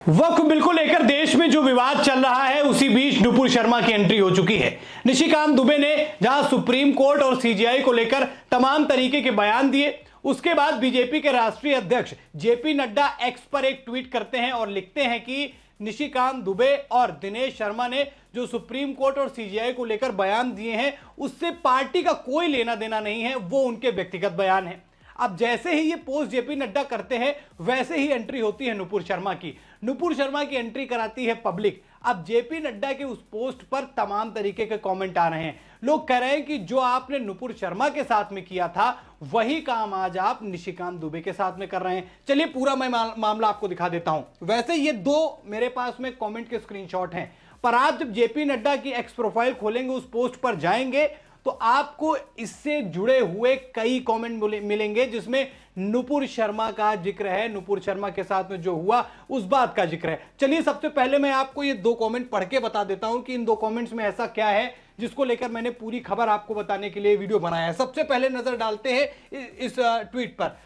वक्फ bill को लेकर देश में जो विवाद चल रहा है उसी बीच नुपुर शर्मा की एंट्री हो चुकी है। निशिकांत दुबे ने जहां सुप्रीम कोर्ट और सीजीआई को लेकर तमाम तरीके के बयान दिए, उसके बाद बीजेपी के राष्ट्रीय अध्यक्ष जेपी नड्डा एक्स पर एक ट्वीट करते हैं और लिखते हैं कि निशिकांत दुबे और दिनेश शर्मा ने जो सुप्रीम कोर्ट और सीजीआई को लेकर बयान दिए हैं उससे पार्टी का कोई लेना देना नहीं है, वो उनके व्यक्तिगत बयान है। अब जैसे ही ये पोस्ट जेपी नड्डा करते हैं वैसे ही एंट्री होती है नुपुर शर्मा की। नुपुर शर्मा की एंट्री कराती है पब्लिक। अब जेपी नड्डा के उस पोस्ट पर तमाम तरीके के कमेंट आ रहे हैं। लोग कह रहे हैं कि जो आपने नुपुर शर्मा के साथ में किया था वही काम आज आप निशिकांत दुबे के साथ में कर रहे हैं। चलिए पूरा मैं मामला आपको दिखा देता हूं। वैसे ये दो मेरे पास में कमेंट के स्क्रीनशॉट हैं, पर आप जब जेपी नड्डा की एक्स प्रोफाइल खोलेंगे, उस पोस्ट पर जाएंगे तो आपको इससे जुड़े हुए कई कमेंट मिलेंगे जिसमें नुपुर शर्मा का जिक्र है, नुपुर शर्मा के साथ में जो हुआ उस बात का जिक्र है। चलिए सबसे पहले मैं आपको ये दो कमेंट पढ़ के बता देता हूं कि इन दो कमेंट्स में ऐसा क्या है जिसको लेकर मैंने पूरी खबर आपको बताने के लिए वीडियो बनाया है। सबसे पहले नजर डालते हैं इस ट्वीट पर।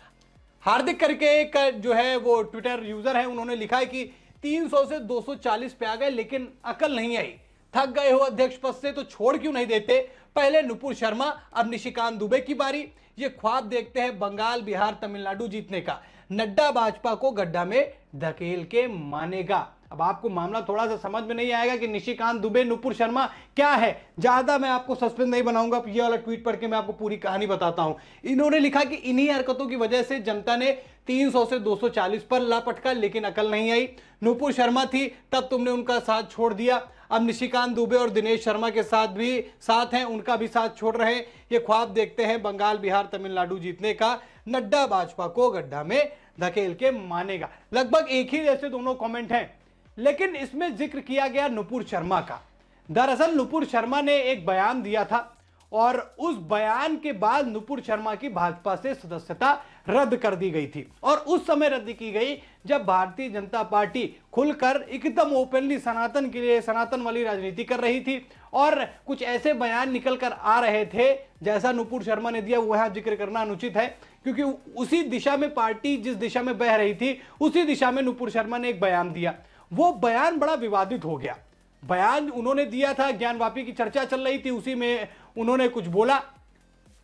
हार्दिक करके एक जो है वो ट्विटर यूजर है, उन्होंने लिखा है कि 300 से 240 पे आ गए लेकिन अकल नहीं आई। थक गए हो अध्यक्ष पद से तो छोड़ क्यों नहीं देते? पहले नुपुर शर्मा, अब निशिकांत दुबे की बारी। ये ख्वाब देखते हैं बंगाल, बिहार, तमिलनाडु जीतने का। नड्डा भाजपा को गड्ढा में धकेल के मानेगा। अब आपको मामला थोड़ा सा समझ में नहीं आएगा कि निशिकांत दुबे, नुपुर शर्मा क्या है। ज्यादा मैं आपको सस्पेंस नहीं बनाऊंगा, ये वाला ट्वीट पढ़ के मैं आपको पूरी कहानी बताता हूं। इन्होंने लिखा कि इन्हीं हरकतों की वजह से जनता ने 300 से 240 पर लापटका लेकिन अकल नहीं आई। नुपुर शर्मा थी तब तुमने उनका साथ छोड़ दिया। अब निशिकांत दुबे और दिनेश शर्मा के साथ भी साथ हैं, उनका भी साथ छोड़ रहे हैं। ये ख्वाब देखते हैं बंगाल, बिहार, तमिलनाडु जीतने का। नड्डा भाजपा को गड्ढा में धकेल के मानेगा। लगभग एक ही जैसे दोनों कमेंट हैं, लेकिन इसमें जिक्र किया गया नुपुर शर्मा का। दरअसल नुपुर शर्मा ने एक बयान दिया था और उस बयान के बाद नुपुर शर्मा की भाजपा से सदस्यता रद्द कर दी गई थी। और उस समय रद्द की गई जब भारतीय जनता पार्टी खुलकर एकदम ओपनली सनातन के लिए, सनातन वाली राजनीति कर रही थी और कुछ ऐसे बयान निकल कर आ रहे थे जैसा नुपुर शर्मा ने दिया, वह जिक्र करना अनुचित है क्योंकि उसी दिशा में पार्टी जिस दिशा में बह रही थी उसी दिशा में नुपुर शर्मा ने एक बयान दिया। वो बयान बड़ा विवादित हो गया। बयान उन्होंने दिया था, ज्ञानवापी की चर्चा चल रही थी, उसी में उन्होंने कुछ बोला।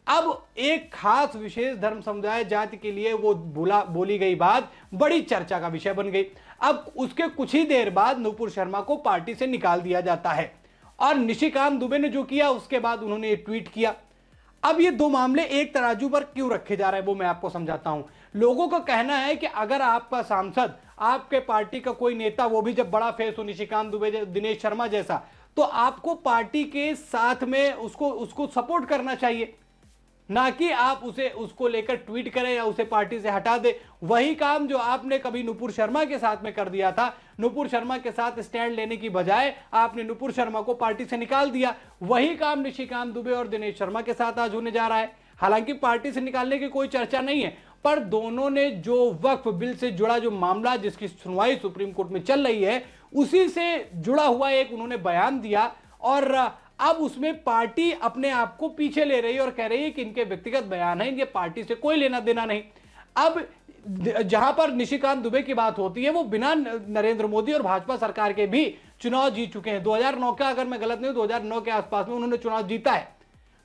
अब एक खास विशेष धर्म समुदाय जाति के लिए वो बोली गई बात बड़ी चर्चा का विषय बन गई। अब उसके कुछ ही देर बाद नुपुर शर्मा को पार्टी से निकाल दिया जाता है और निशिकांत दुबे ने जो किया उसके बाद उन्होंने ये ट्वीट किया। अब ये दो मामले एक तराजू पर क्यों रखे जा रहे हैं वो मैं आपको समझाता हूं। लोगों का कहना है कि अगर आपका सांसद, आपके पार्टी का कोई नेता, वो भी जब बड़ा फेस हो निशिकांत दुबे, दिनेश शर्मा जैसा, तो आपको पार्टी के साथ में उसको सपोर्ट करना चाहिए, ना कि आप उसको लेकर ट्वीट करें या उसे पार्टी से हटा दे। वही काम जो आपने कभी नुपुर शर्मा के साथ में कर दिया था। नुपुर शर्मा के साथ स्टैंड लेने की बजाय आपने नुपुर शर्मा को पार्टी से निकाल दिया। वही काम निशिकांत दुबे और दिनेश शर्मा के साथ आज होने जा रहा है। हालांकि पार्टी से निकालने की कोई चर्चा नहीं है, पर दोनों ने जो वक्फ बिल से जुड़ा जो मामला जिसकी सुनवाई सुप्रीम कोर्ट में चल रही है उसी से जुड़ा हुआ एक उन्होंने बयान दिया और अब उसमें पार्टी अपने आप को पीछे ले रही है और कह रही है कि इनके व्यक्तिगत बयान है, इनके पार्टी से कोई लेना देना नहीं। अब जहां पर निशिकांत दुबे की बात होती है वो बिना नरेंद्र मोदी और भाजपा सरकार के भी चुनाव जीत चुके हैं। 2009 का, अगर मैं गलत नहीं हूं, 2009 के आसपास में उन्होंने चुनाव जीता है।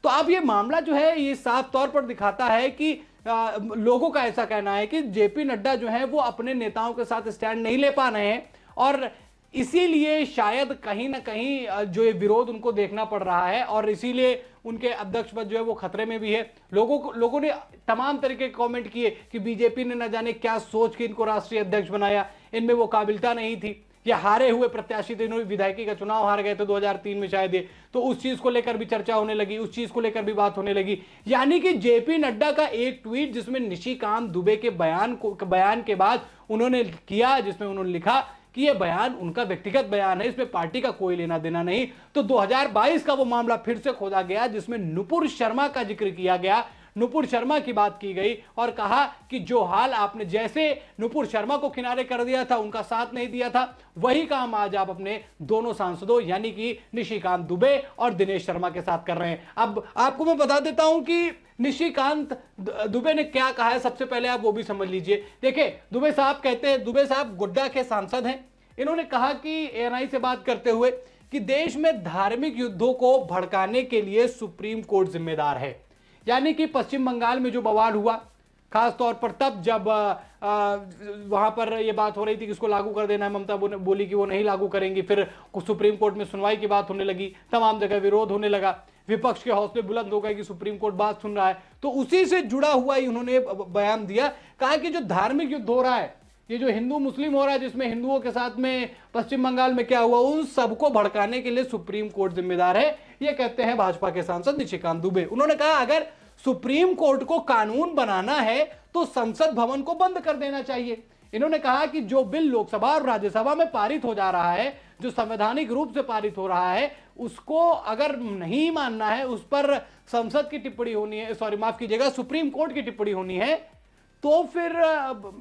तो अब ये मामला जो है ये साफ तौर पर दिखाता है कि लोगों का ऐसा कहना है कि जेपी नड्डा जो है वो अपने नेताओं के साथ स्टैंड नहीं ले पा रहे हैं और इसीलिए शायद कहीं ना कहीं जो ये विरोध उनको देखना पड़ रहा है और इसीलिए उनके अध्यक्ष पद जो है वो खतरे में भी है। लोगों ने तमाम तरीके के कमेंट किए कि बीजेपी ने न जाने क्या सोच के इनको राष्ट्रीय अध्यक्ष बनाया, इनमें वो काबिलियता नहीं थी, या हारे हुए प्रत्याशी थे, इन्होंने विधायकी का चुनाव हार गए थे 2003 में शायद, तो उस चीज को लेकर भी चर्चा होने लगी, उस चीज को लेकर भी बात होने लगी। यानी कि जेपी नड्डा का एक ट्वीट जिसमें निशिकांत दुबे के बयान के बाद उन्होंने किया, जिसमें उन्होंने लिखा कि ये बयान उनका व्यक्तिगत बयान है, इसमें पार्टी का कोई लेना देना नहीं। तो 2022 का वो मामला फिर से खोदा गया जिसमें नुपुर शर्मा का जिक्र किया गया, नुपुर शर्मा की बात की गई और कहा कि जो हाल आपने जैसे नुपुर शर्मा को किनारे कर दिया था, उनका साथ नहीं दिया था, वही काम आज आप अपने दोनों सांसदों यानी कि निशिकांत दुबे और दिनेश शर्मा के साथ कर रहे हैं। अब आपको मैं बता देता हूं कि निशिकांत दुबे ने क्या कहा है, सबसे पहले आप वो भी समझ लीजिए। देखिए, दुबे साहब कहते हैं, दुबे साहब गोड्डा के सांसद हैं, इन्होंने कहा कि एएनआई से बात करते हुए कि देश में धार्मिक युद्धों को भड़काने के लिए सुप्रीम कोर्ट जिम्मेदार है। यानी कि पश्चिम बंगाल में जो बवाल हुआ, खास तौर पर तब जब वहां पर यह बात हो रही थी कि इसको लागू कर देना है, ममता बोली कि वो नहीं लागू करेंगी, फिर सुप्रीम कोर्ट में सुनवाई की बात होने लगी, तमाम जगह विरोध होने लगा, विपक्ष के हौसले बुलंद हो गए कि सुप्रीम कोर्ट बात सुन रहा है। तो उसी से जुड़ा हुआ ही उन्होंने बयान दिया, कहा कि जो धार्मिक युद्ध हो रहा है, ये जो हिंदू मुस्लिम हो रहा है, जिसमें हिंदुओं के साथ में पश्चिम बंगाल में क्या हुआ, उन सबको भड़काने के लिए सुप्रीम कोर्ट जिम्मेदार है, ये कहते हैं भाजपा के सांसद निशिकांत दुबे। उन्होंने कहा अगर सुप्रीम कोर्ट को कानून बनाना है तो संसद भवन को बंद कर देना चाहिए। इन्होंने कहा कि जो बिल लोकसभा और राज्यसभा में पारित हो जा रहा है, जो संवैधानिक रूप से पारित हो रहा है, उसको अगर नहीं मानना है, उस पर संसद की टिप्पणी होनी है, सॉरी माफ कीजिएगा, सुप्रीम कोर्ट की टिप्पणी होनी है, तो फिर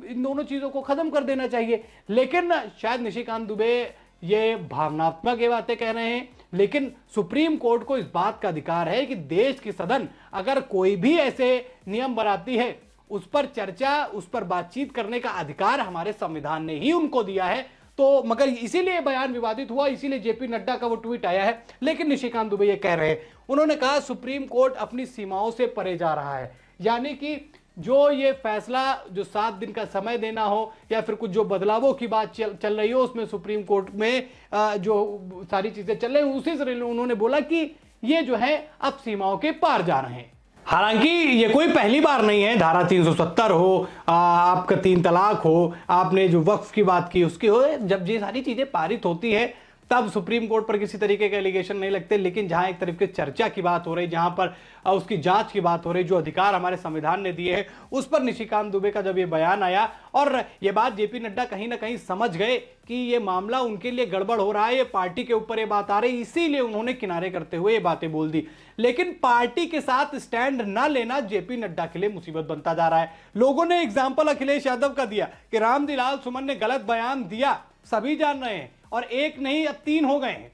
इन दोनों चीजों को खत्म कर देना चाहिए। लेकिन शायद निशिकांत दुबे ये भावनात्मक ये बातें कह रहे हैं, लेकिन सुप्रीम कोर्ट को इस बात का अधिकार है कि देश की सदन अगर कोई भी ऐसे नियम बनाती है, उस पर चर्चा, उस पर बातचीत करने का अधिकार हमारे संविधान ने ही उनको दिया है। तो मगर इसीलिए बयान विवादित हुआ, इसीलिए जेपी नड्डा का वो ट्वीट आया है। लेकिन निशिकांत दुबे ये कह रहे हैं, उन्होंने कहा सुप्रीम कोर्ट अपनी सीमाओं से परे जा रहा है, यानी कि जो ये फैसला जो 7 दिन का समय देना हो या फिर कुछ जो बदलावों की बात चल रही हो, उसमें सुप्रीम कोर्ट में जो सारी चीजें चल रही हैं, उसी से उन्होंने बोला कि ये जो है अब सीमाओं के पार जा रहे हैं। हालांकि ये कोई पहली बार नहीं है, धारा 370 हो, आपका 3 तलाक हो, आपने जो वक्फ की बात की उसकी हो, जब ये सारी चीजें पारित होती है तब सुप्रीम कोर्ट पर किसी तरीके के एलिगेशन नहीं लगते। लेकिन जहां एक तरफ की चर्चा की बात हो रही, जहां पर उसकी जांच की बात हो रही, जो अधिकार हमारे संविधान ने दिए हैं, उस पर निशिकांत दुबे का जब ये बयान आया, और ये बात जेपी नड्डा कहीं ना कहीं समझ गए कि ये मामला उनके लिए गड़बड़ हो रहा है, ये पार्टी के ऊपर ये बात आ रही, इसीलिए उन्होंने किनारे करते हुए ये बातें बोल दी। लेकिन पार्टी के साथ स्टैंड ना लेना जेपी नड्डा के लिए मुसीबत बनता जा रहा है। लोगों ने एग्जाम्पल अखिलेश यादव का दिया कि रामजी सुमन ने गलत बयान दिया, सभी जान रहे हैं, और एक नहीं अब 3 हो गए हैं।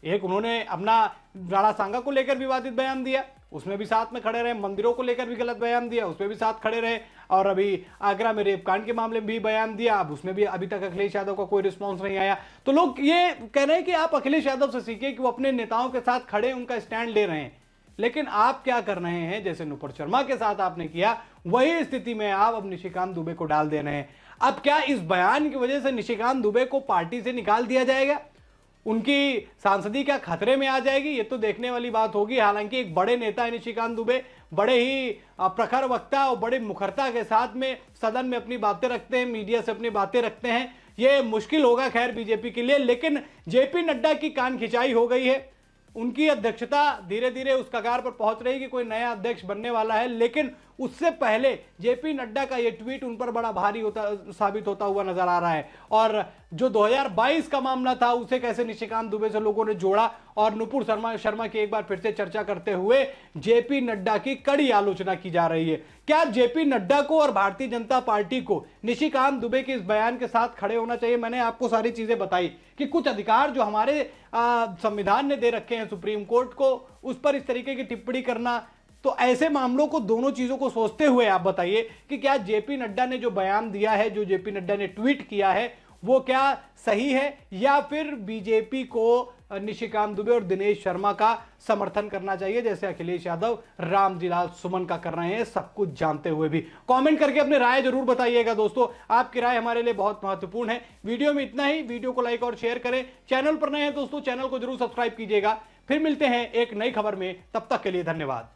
एक उन्होंने अपना राणा सांगा को लेकर विवादित बयान दिया, उसमें भी साथ में खड़े रहे, मंदिरों को लेकर भी गलत बयान दिया, उसमें भी साथ खड़े रहे, और अभी आगरा में रेप कांड के मामले में भी बयान दिया, अब उसमें भी अभी तक अखिलेश यादव का कोई रिस्पांस नहीं आया। तो लोग ये कह रहे हैं कि आप अखिलेश यादव से सीखिए कि वो अपने नेताओं के साथ खड़े, उनका स्टैंड ले रहे हैं। लेकिन आप क्या कर रहे हैं, जैसे नुपुर शर्मा के साथ आपने किया, वही स्थिति में आप अब निशिकांत दुबे को डाल दे रहे हैं। अब क्या इस बयान की वजह से निशिकांत दुबे को पार्टी से निकाल दिया जाएगा, उनकी सांसदी क्या खतरे में आ जाएगी, ये तो देखने वाली बात होगी। हालांकि एक बड़े नेता है निशिकांत दुबे, बड़े ही प्रखर वक्ता और बड़े मुखरता के साथ में सदन में अपनी बातें रखते हैं, मीडिया से अपनी बातें रखते हैं। ये मुश्किल होगा खैर बीजेपी के लिए, लेकिन जेपी नड्डा की कान खिंचाई हो गई है, उनकी अध्यक्षता धीरे धीरे उस कगार पर पहुंच रही है कि कोई नया अध्यक्ष बनने वाला है। लेकिन उससे पहले जेपी नड्डा का यह ट्वीट उन पर बड़ा भारी साबित होता हुआ नजर आ रहा है। और जो 2022 का मामला था, उसे कैसे निशिकांत दुबे से लोगों ने जोड़ा, और नुपुर शर्मा की एक बार फिर से चर्चा करते हुए जेपी नड्डा की कड़ी आलोचना की जा रही है। क्या जेपी नड्डा को और भारतीय जनता पार्टी को निशिकांत दुबे के इस बयान के साथ खड़े होना चाहिए? मैंने आपको सारी चीजें बताई कि कुछ अधिकार जो हमारे संविधान ने दे रखे हैं सुप्रीम कोर्ट को, उस पर इस तरीके की टिप्पणी करना, तो ऐसे मामलों को, दोनों चीजों को सोचते हुए आप बताइए कि क्या जेपी नड्डा ने जो बयान दिया है, जो जेपी नड्डा ने ट्वीट किया है, वो क्या सही है, या फिर बीजेपी को निशिकांत दुबे और दिनेश शर्मा का समर्थन करना चाहिए, जैसे अखिलेश यादव रामजी सुमन का कर रहे हैं, सब कुछ जानते हुए भी? कमेंट करके अपनी राय जरूर बताइएगा दोस्तों, आपकी राय हमारे लिए बहुत महत्वपूर्ण है। वीडियो में इतना ही, वीडियो को लाइक और शेयर करें, चैनल पर नए हैं दोस्तों चैनल को जरूर सब्सक्राइब कीजिएगा। फिर मिलते हैं एक नई खबर में, तब तक के लिए धन्यवाद।